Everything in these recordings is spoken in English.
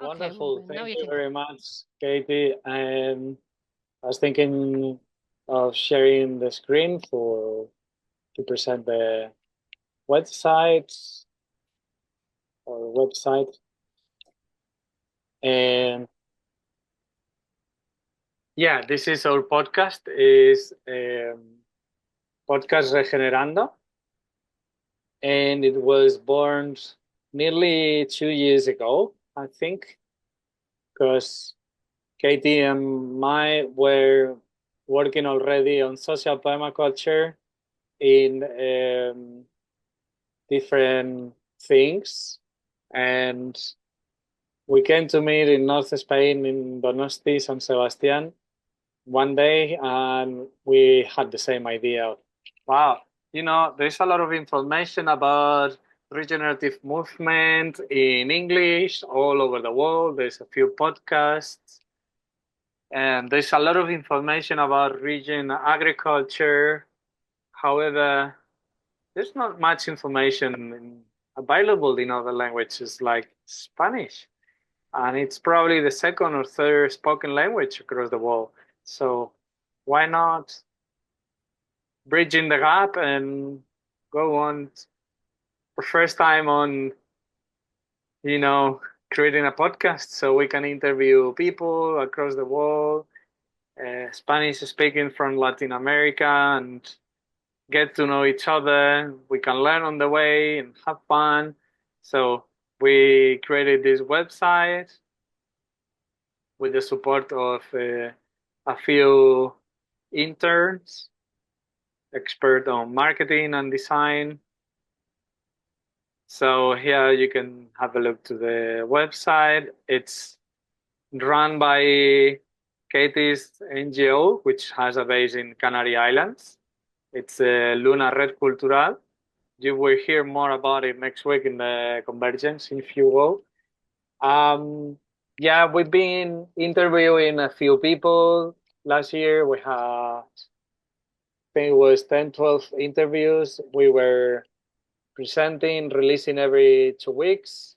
Okay, Wonderful. Rubén, now Thank you you can go. very much, Katie. And I was thinking of sharing the screen for to present the website or website. And yeah, this is our podcast. Is podcast Regenerando, and it was born nearly 2 years ago, I think, because Katie and I were working already on social permaculture in different things. And we came to meet in North Spain in Donosti, San Sebastian, one day, and we had the same idea. Wow, there's a lot of information about regenerative movement in English all over the world. There's a few podcasts, and there's a lot of information about regen agriculture. However, there's not much information available in other languages like Spanish. And it's probably the second or third spoken language across the world. So why not bridging the gap and go on for first time on, you know, creating a podcast so we can interview people across the world, Spanish speaking from Latin America, and get to know each other. We can learn on the way and have fun. So we created this website with the support of a few interns, expert on marketing and design. So here you can have a look to the website. It's run by Katie's NGO, which has a base in Canary Islands. It's Luna Red Cultural. You will hear more about it next week in the Convergence if you will. Yeah, we've been interviewing a few people. Last year we had, I think it was 10, 12 interviews. We were presenting, releasing every 2 weeks.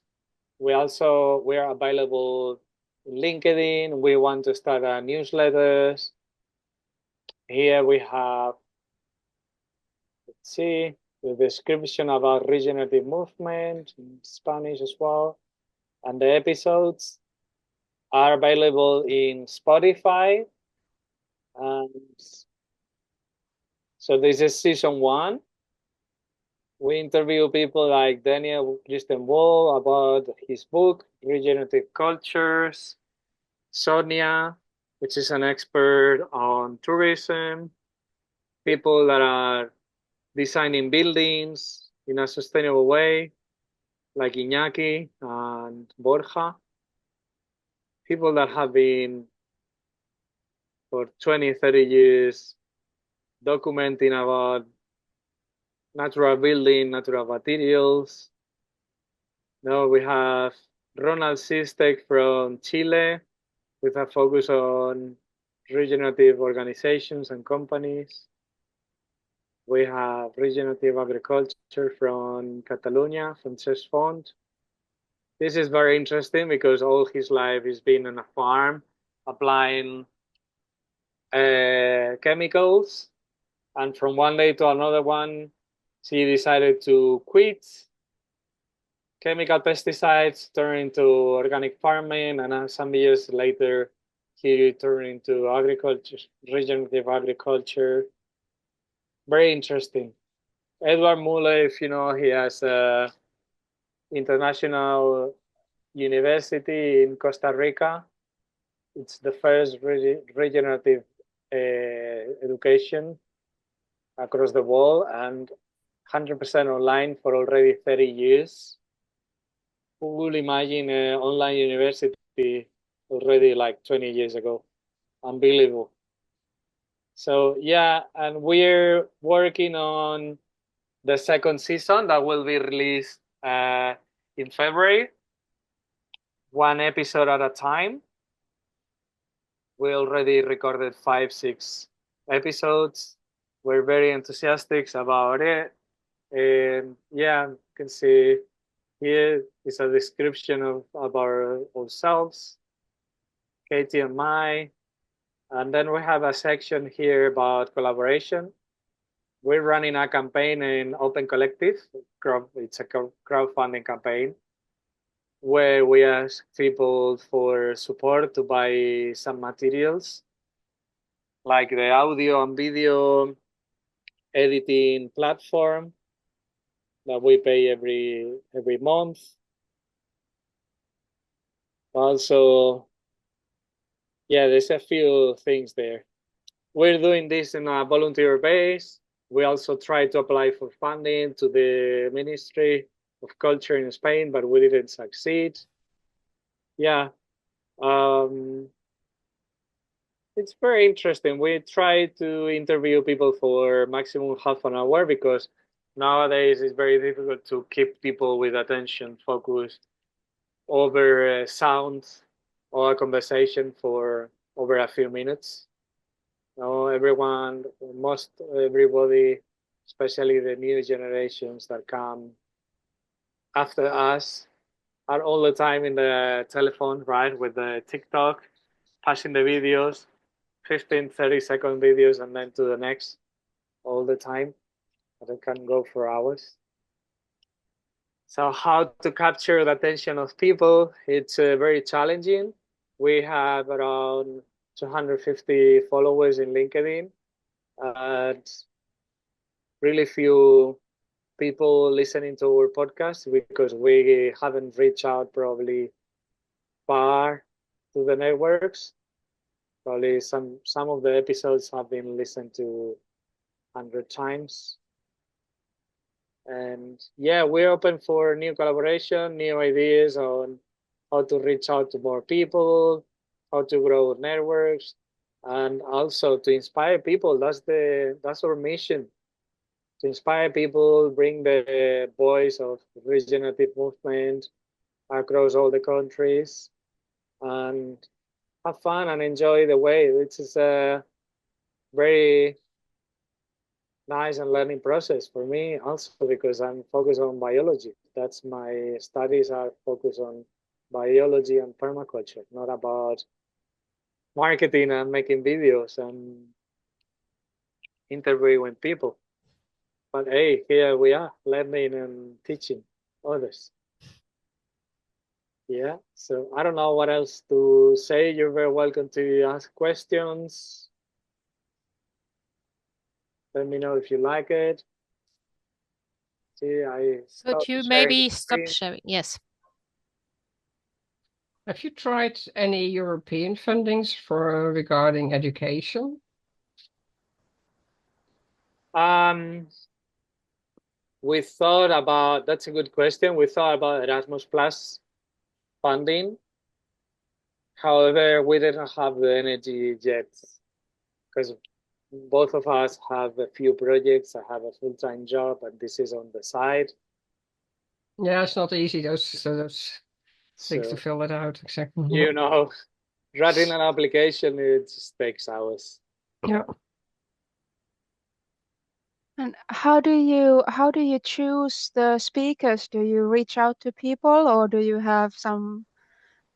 We are available in LinkedIn. We want to start a newsletters. Here we have, let's see, the description about regenerative movement in Spanish as well. And the episodes are available in Spotify. And so this is season 1. We interview people like Daniel Christian Wall about his book, Regenerative Cultures, Sonia, which is an expert on tourism, people that are designing buildings in a sustainable way, like Iñaki and Borja, people that have been for 20, 30 years documenting about natural building, natural materials. Now we have Ronald Sistek from Chile with a focus on regenerative organizations and companies. We have regenerative agriculture from Catalonia, from Cesc Font. This is very interesting because all his life he's been on a farm applying chemicals, and from one day to another one, he decided to quit chemical pesticides, turn into organic farming, and some years later, he turned into agriculture, regenerative agriculture. Very interesting. Edward Muller, if you know, he has a international university in Costa Rica. It's the first regenerative education across the world and 100% online for already 30 years. Who would imagine an online university already like 20 years ago? Unbelievable. So yeah, and we're working on the second season that will be released in February, one episode at a time. We already recorded 5, 6 episodes. We're very enthusiastic about it. And yeah, you can see Here is a description of ourselves, Katie and I. And then we have a section here about collaboration. We're running a campaign in Open Collective. It's a crowdfunding campaign where we ask people for support to buy some materials like the audio and video editing platform that we pay every month. Also, yeah, there's a few things there. We're doing this in a volunteer base. We also tried to apply for funding to the Ministry of Culture in Spain, but we didn't succeed. Yeah, um, it's very interesting. We try to interview people for maximum half an hour because nowadays it's very difficult to keep people with attention focused over sound or a conversation for over a few minutes. No, most everybody, especially the new generations that come after us, are all the time in the telephone, right, with the TikTok, passing the videos, 15, 30-second videos, and then to the next all the time. And it can go for hours. So how to capture the attention of people, it's very challenging. We have around 250 followers in LinkedIn and really few people listening to our podcast because we haven't reached out probably far to the networks. Probably some of the episodes have been listened to 100 times. And yeah, we're open for new collaboration, new ideas on how to reach out to more people, how to grow networks, and also to inspire people. That's our mission, to inspire people, bring the voice of regenerative movement across all the countries, and have fun and enjoy the way. This is a very nice and learning process for me also because I'm focused on biology. That's my studies are focused on biology and permaculture, not about marketing and making videos and interviewing people. But hey, here we are learning and teaching others. Yeah, so I don't know what else to say. You're very welcome to ask questions. Let me know if you like it. See, I Could stopped you sharing the maybe stop screen. sharing? Yes. Have you tried any European fundings for regarding education? Um, we thought about, that's a good question. We thought about Erasmus Plus funding. However, we didn't have the energy yet because both of us have a few projects. I have a full-time job and this is on the side. Yeah, it's not easy, those things to So, fill it out, exactly. you know, writing an application, it just takes hours. Yeah. And how do you choose the speakers? Do you reach out to people or do you have some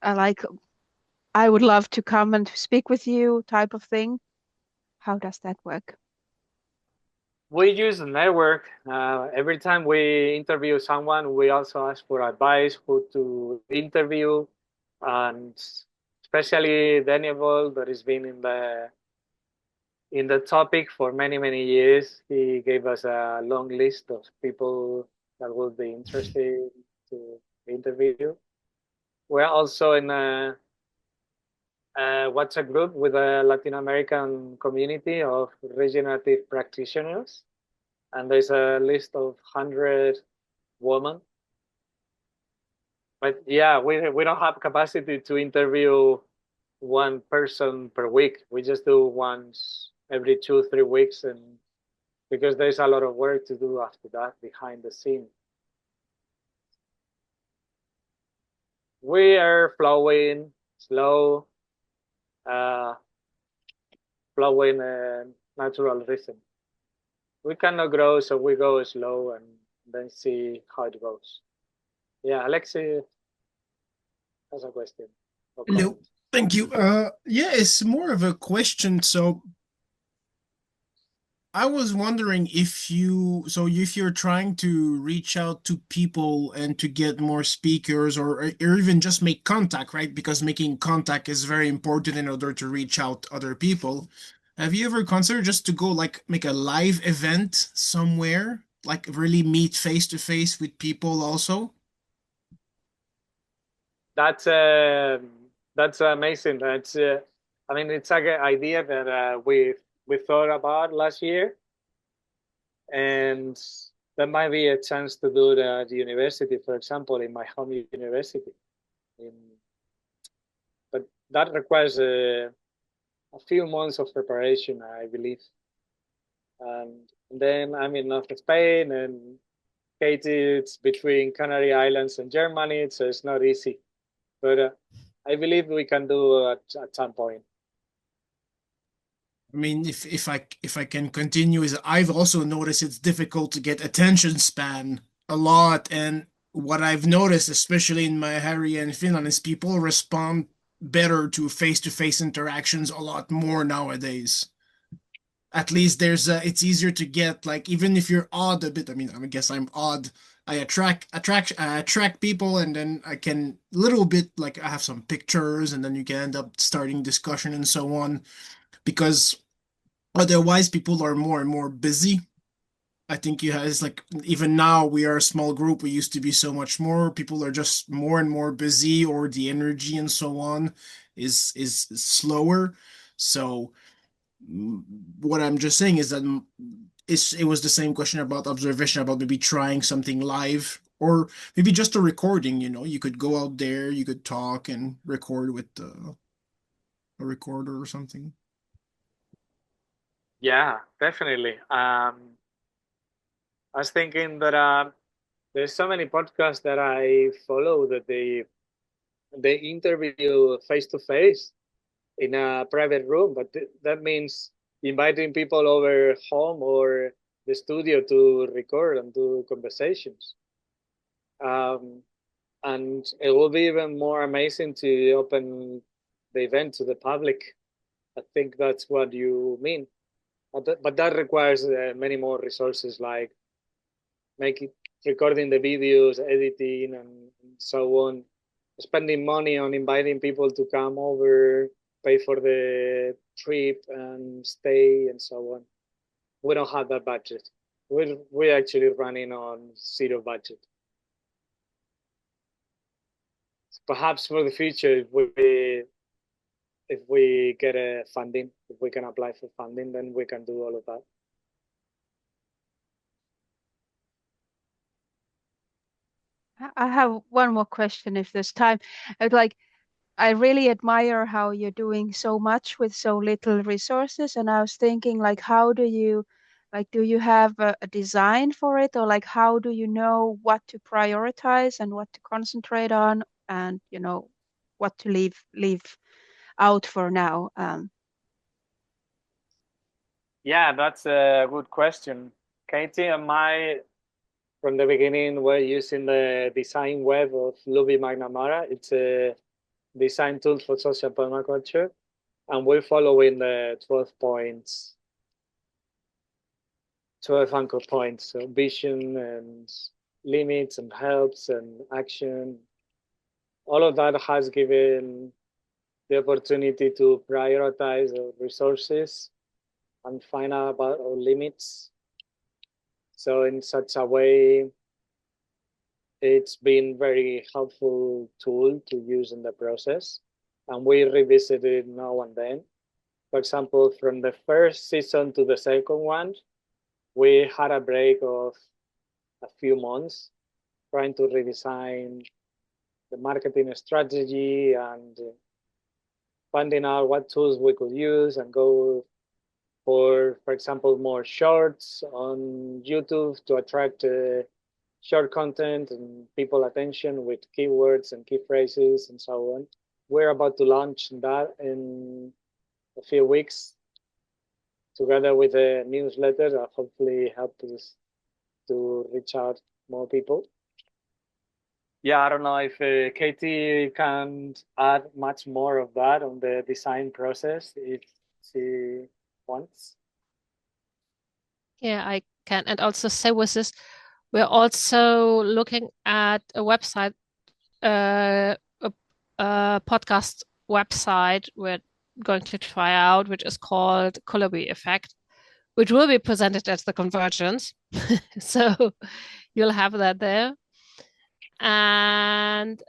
like I would love to come and speak with you type of thing? How does that work? We use the network. Every time we interview someone, we also ask for advice, who to interview, and especially Daniel, that has been in the topic for many years. He gave us a long list of people that would be interested to interview. We're also in a WhatsApp group with a Latin American community of regenerative practitioners, and there's a list of 100 women. But yeah, we don't have capacity to interview one person per week. We just do once every 2-3 weeks, and because there's a lot of work to do after that behind the scene. We are flowing slow, uh, flowing natural rhythm. We cannot grow, so we go slow and then see how it goes. Yeah, Alexi has a question or Hello, comment. thank you. Yeah, it's more of a question. So I was wondering if you're trying to reach out to people and to get more speakers or even just make contact, right? Because making contact is very important in order to reach out to other people. Have you ever considered just to go like make a live event somewhere, like really meet face to face with people also? That's amazing. I mean, it's an idea that we thought about last year, and that might be a chance to do it at the university, for example, in my home university. In, but that requires a few months of preparation, I believe. And then I'm in North Spain, and Katie, it's between Canary Islands and Germany, so it's not easy. But I believe we can do it at some point. I mean, if I can continue, is I've also noticed it's difficult to get attention span a lot, and what I've noticed, especially in my area in Finland, is people respond better to face-to-face interactions a lot more nowadays. At least it's easier to get like even if you're odd a bit. I mean, I guess I'm odd. I attract people, and then I can little bit like I have some pictures, and then you can end up starting discussion and so on because. Otherwise, people are more and more busy. I think you have, it's like even now we are a small group. We used to be so much more. People are just more and more busy, or the energy and so on is slower. So mm, what I'm just saying is that it was the same question about observation about maybe trying something live or maybe just a recording. You could go out there, you could talk and record with a recorder or something. Yeah, definitely. I was thinking that there's so many podcasts that I follow that they interview face to face in a private room, but that means inviting people over home or the studio to record and do conversations. Um, and it will be even more amazing to open the event to the public. I think that's what you mean. But that requires many more resources like making recording the videos, editing, and so on. Spending money on inviting people to come over, pay for the trip and stay, and so on. We don't have that budget. We're actually running on zero budget. Perhaps for the future, if we get a funding, if we can apply for funding, then we can do all of that. I have one more question if there's time. Like, I really admire how you're doing so much with so little resources. And I was thinking, like, how do you, like, do you have a design for it? Or like, how do you know what to prioritize and what to concentrate on and, what to leave out for now? Yeah, that's a good question. Katie and I, from the beginning, were using the design web of Luby McNamara. It's a design tool for social permaculture. And we're following the 12 points, 12 anchor points. So vision and limits and helps and action. All of that has given the opportunity to prioritize our resources and find out about our limits. So in such a way, it's been very helpful tool to use in the process. And we revisit it now and then. For example, from the first season to the second one, we had a break of a few months trying to redesign the marketing strategy and finding out what tools we could use and go for example, more shorts on YouTube to attract short content and people attention with keywords and key phrases and so on. We're about to launch that in a few weeks together with a newsletter that hopefully helps us to reach out more people. Yeah, I don't know if Katie can add much more of that on the design process if she wants. Yeah, I can. And also say with this, we're also looking at a website, a podcast website we're going to try out, which is called Colorby Effect, which will be presented at the Convergence. So you'll have that there. And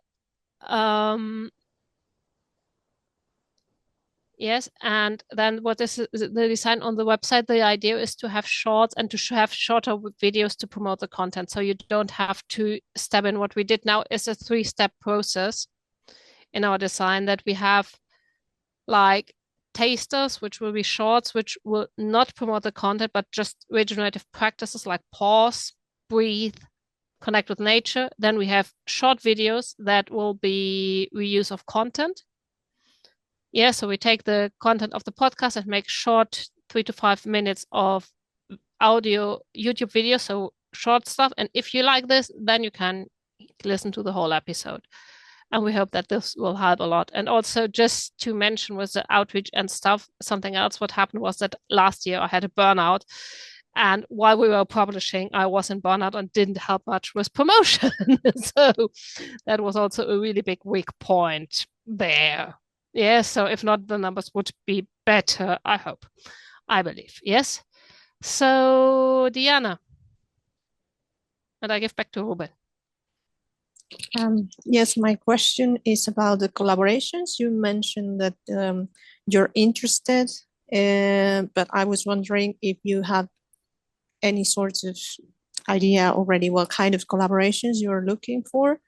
yes, and then what is the design on the website? The idea is to have shorts and to have shorter videos to promote the content. So you don't have to step in. What we did now is a 3-step process in our design, that we have like tasters, which will be shorts, which will not promote the content, but just regenerative practices like pause, breathe, connect with nature. Then we have short videos that will be reuse of content. Yeah, so we take the content of the podcast and make short 3 to 5 minutes of audio YouTube video, so short stuff. And if you like this, then you can listen to the whole episode. And we hope that this will help a lot. And also, just to mention with the outreach and stuff, something else, what happened was that last year I had a burnout. And while we were publishing, I was in burnout and didn't help much with promotion. So that was also a really big weak point there. Yes, so if not, the numbers would be better, I hope. I believe. Yes. So, Diana, and I give back to Ruben. Yes, my question is about the collaborations. You mentioned that you're interested, but I was wondering if you have any sort of idea already what kind of collaborations you're looking for,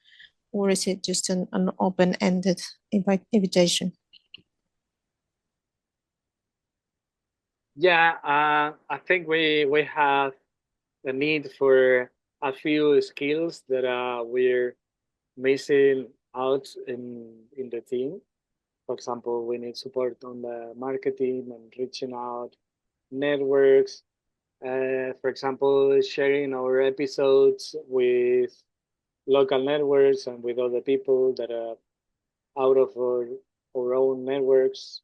or is it just an open-ended invitation? Yeah, I think we have the need for a few skills that we're missing out in the team. For example, we need support on the marketing and reaching out networks. For example, sharing our episodes with local networks and with other people that are out of our own networks.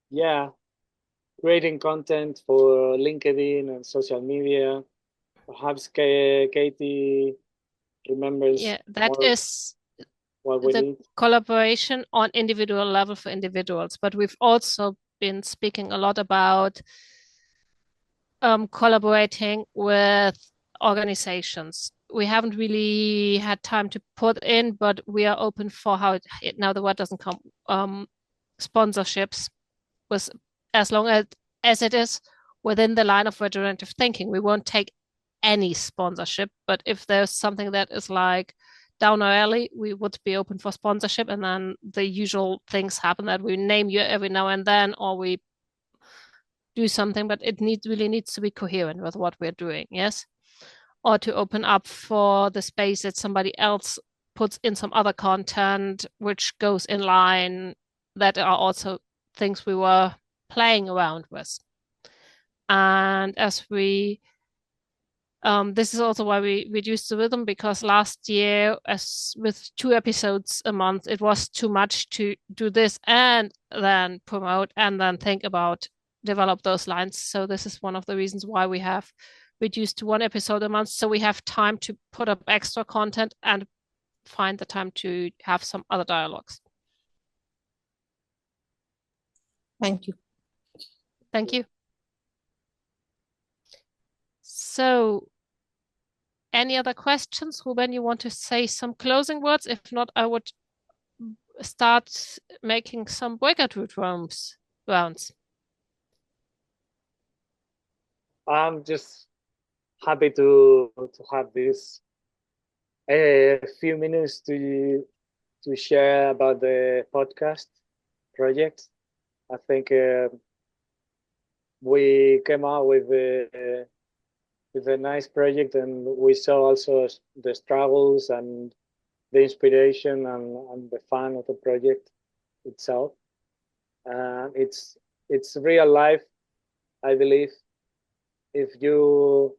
Yeah, creating content for LinkedIn and social media. Perhaps Katie remembers Yeah, that more is what we the need. collaboration on individual level for individuals. But we've also been speaking a lot about collaborating with organizations. We haven't really had time to put in, but we are open for how now the word doesn't come, sponsorships, with as long as it is within the line of regenerative thinking. We won't take any sponsorship, but if there's something that is like down our alley, we would be open for sponsorship. And then the usual things happen, that we name you every now and then, or we do something, but it really needs to be coherent with what we're doing. Yes. Or to open up for the space that somebody else puts in some other content which goes in line. That are also things we were playing around with. And as we this is also why we reduced the rhythm, because last year, as with 2 episodes a month, it was too much to do this and then promote and then think about develop those lines. So this is one of the reasons why we have reduced to 1 episode a month, so we have time to put up extra content and find the time to have some other dialogues. Thank you. Thank you. So, any other questions? Ruben, you want to say some closing words? If not, I would start making some breakout rounds. I'm just happy to have this a few minutes to share about the podcast project. I think we came out with a nice project, and we saw also the struggles and the inspiration and the fun of the project itself. It's real life, I believe. If you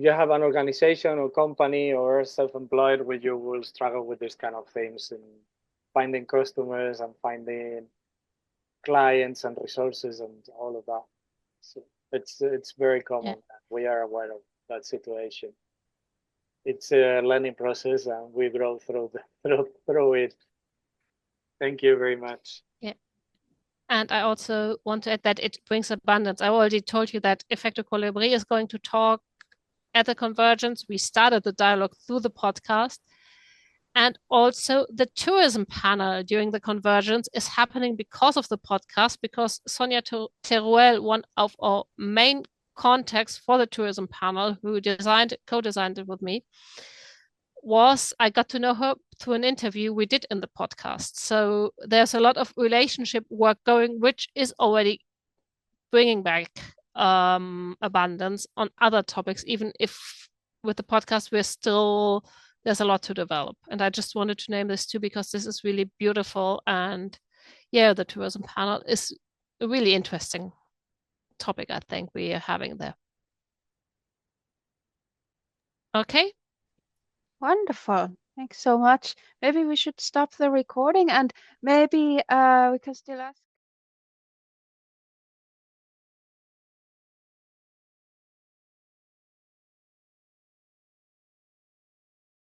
you have an organization or company or self-employed where you will struggle with these kind of things and finding customers and finding clients and resources and all of that. So it's very common. We are aware of that situation. It's a learning process, and we grow through it. Thank you very much. Yeah. And I also want to add that it brings abundance. I already told you that Effecto Colibri is going to talk at the Convergence. We started the dialogue through the podcast. And also the tourism panel during the Convergence is happening because of the podcast, because Sonia Teruel, one of our main contacts for the tourism panel, who co-designed it with me, I got to know her through an interview we did in the podcast. So there's a lot of relationship work going, which is already bringing back abundance on other topics, even if with the podcast there's a lot to develop. And I just wanted to name this too, because this is really beautiful. And yeah, the tourism panel is a really interesting topic, I think we are having there. Okay. Wonderful. Thanks so much. Maybe we should stop the recording, and maybe we can still ask